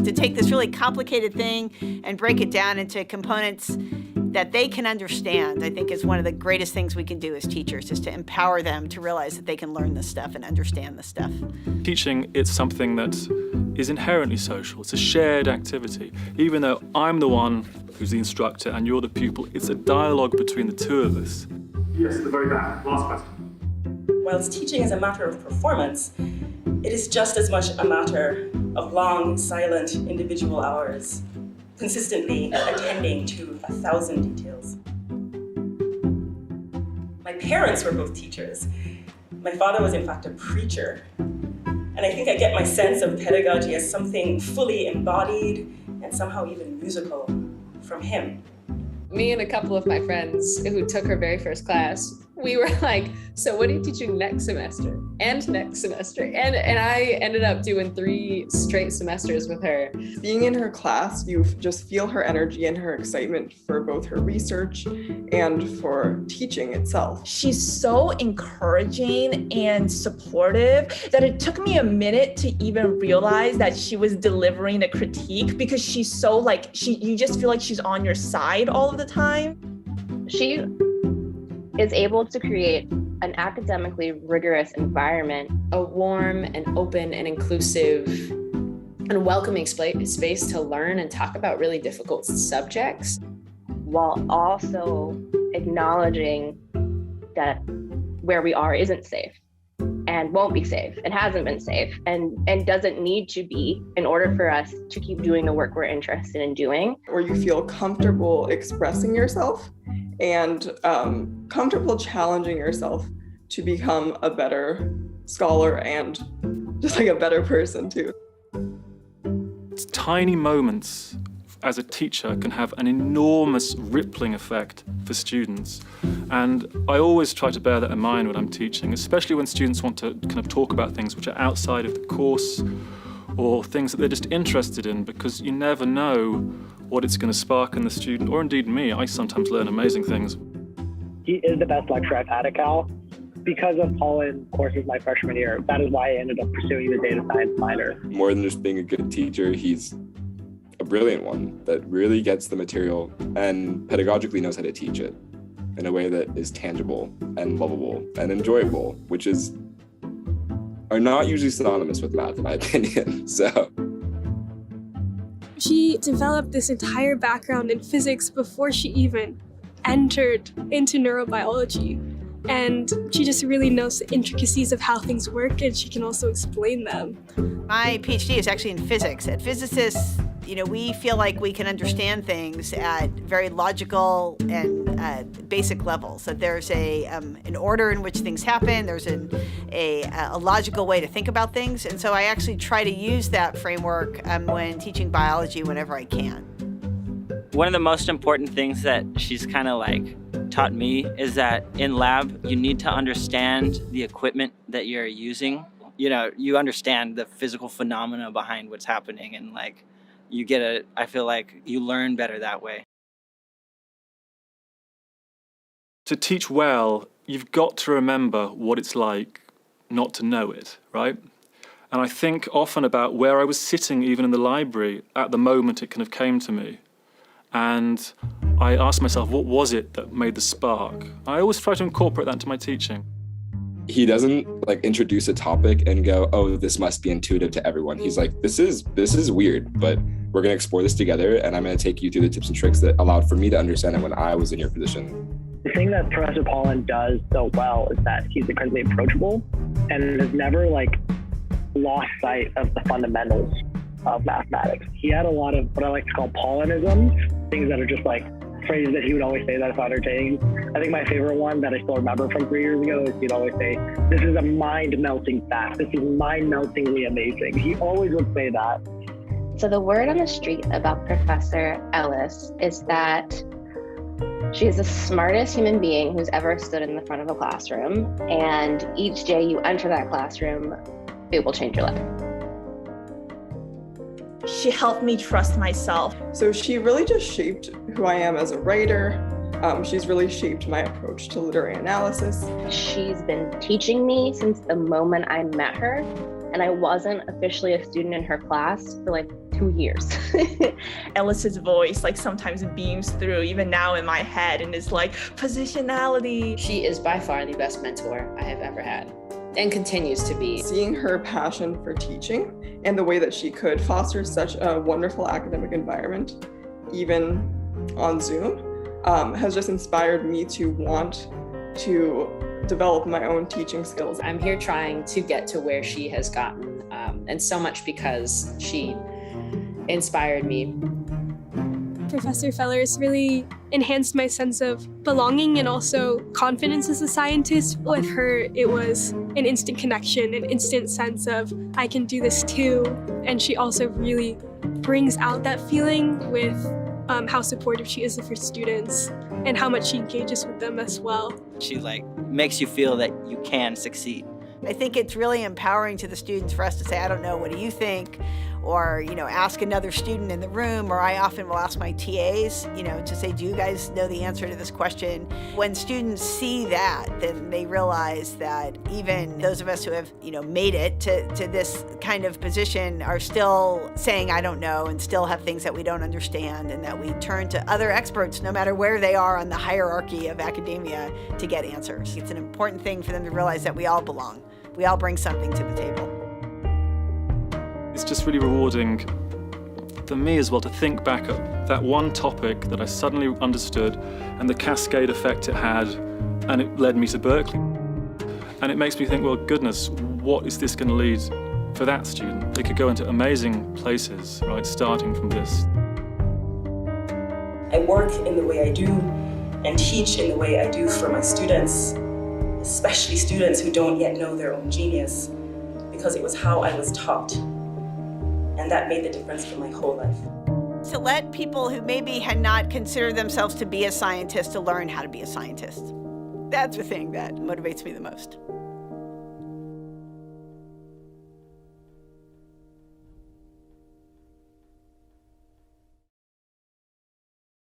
To take this really complicated thing and break it down into components that they can understand, I think is one of the greatest things we can do as teachers, is to empower them to realize that they can learn this stuff and understand this stuff. Teaching, it's something that is inherently social. It's a shared activity. Even though I'm the one who's the instructor and you're the pupil, it's a dialogue between the two of us. Yes, at the very back. Last question. Whilst teaching is a matter of performance, it is just as much a matter of long, silent, individual hours, consistently attending to 1,000 details. My parents were both teachers. My father was in fact a preacher. And I think I get my sense of pedagogy as something fully embodied and somehow even musical from him. Me and a couple of my friends who took her very first class, we were like, so what are you teaching next semester? And next semester. And I ended up doing 3 straight semesters with her. Being in her class, you just feel her energy and her excitement for both her research and for teaching itself. She's so encouraging and supportive that it took me a minute to even realize that she was delivering a critique, because she's so you just feel like she's on your side all of the time. She is able to create an academically rigorous environment. A warm and open and inclusive and welcoming space to learn and talk about really difficult subjects, while also acknowledging that where we are isn't safe and won't be safe and hasn't been safe and doesn't need to be in order for us to keep doing the work we're interested in doing. Where you feel comfortable expressing yourself and comfortable challenging yourself to become a better scholar and just like a better person too. It's tiny moments as a teacher can have an enormous rippling effect for students. And I always try to bear that in mind when I'm teaching, especially when students want to kind of talk about things which are outside of the course or things that they're just interested in, because you never know what it's going to spark in the student, or indeed me. I sometimes learn amazing things. He is the best lecturer I've had at Cal. Because of Paulin courses my freshman year, that is why I ended up pursuing the data science minor. More than just being a good teacher, he's a brilliant one that really gets the material and pedagogically knows how to teach it in a way that is tangible and lovable and enjoyable, which are not usually synonymous with math, in my opinion. So she developed this entire background in physics before she even entered into neurobiology. And she just really knows the intricacies of how things work, and she can also explain them. My PhD is actually in physics. At physicists, we feel like we can understand things at very logical and basic levels. That there's an order in which things happen. There's a logical way to think about things. And so I actually try to use that framework when teaching biology whenever I can. One of the most important things that she's kind of taught me is that in lab, you need to understand the equipment that you're using. You understand the physical phenomena behind what's happening, and I feel like you learn better that way. To teach well, you've got to remember what it's like not to know it, right? And I think often about where I was sitting even in the library at the moment it kind of came to me. And I asked myself, what was it that made the spark? I always try to incorporate that into my teaching. He doesn't introduce a topic and go, oh, this must be intuitive to everyone. He's like, this is weird, but we're going to explore this together, and I'm going to take you through the tips and tricks that allowed for me to understand it when I was in your position. The thing that Professor Paulin does so well is that he's incredibly approachable and has never lost sight of the fundamentals of mathematics. He had a lot of what I like to call Paulinisms, things that are just phrases that he would always say that I found entertaining. I think my favorite one that I still remember from 3 years ago is he'd always say, this is a mind-melting fact. This is mind-meltingly amazing. He always would say that. So the word on the street about Professor Ellis is that she is the smartest human being who's ever stood in the front of a classroom. And each day you enter that classroom, it will change your life. She helped me trust myself. So she really just shaped who I am as a writer, She's really shaped my approach to literary analysis. She's been teaching me since the moment I met her, and I wasn't officially a student in her class for like 2 years. Ellis's voice like sometimes beams through even now in my head and is like positionality. She is by far the best mentor I have ever had and continues to be. Seeing her passion for teaching and the way that she could foster such a wonderful academic environment, even on Zoom, has just inspired me to want to develop my own teaching skills. I'm here trying to get to where she has gotten, and so much because she inspired me. Professor Fellers really enhanced my sense of belonging and also confidence as a scientist. With her, it was an instant connection, an instant sense of, I can do this too. And she also really brings out that feeling with how supportive she is of her students and how much she engages with them as well. She like makes you feel that you can succeed. I think it's really empowering to the students for us to say, I don't know, what do you think? Or, ask another student in the room, or I often will ask my TAs, to say, do you guys know the answer to this question? When students see that, then they realize that even those of us who have, made it to this kind of position are still saying, I don't know, and still have things that we don't understand, and that we turn to other experts, no matter where they are on the hierarchy of academia, to get answers. It's an important thing for them to realize that we all belong. We all bring something to the table. It's just really rewarding for me as well to think back at that one topic that I suddenly understood and the cascade effect it had, and it led me to Berkeley. And it makes me think, well, goodness, what is this going to lead for that student? They could go into amazing places, right, starting from this. I work in the way I do and teach in the way I do for my students, especially students who don't yet know their own genius, because it was how I was taught. And that made the difference for my whole life. To let people who maybe had not considered themselves to be a scientist to learn how to be a scientist. That's the thing that motivates me the most.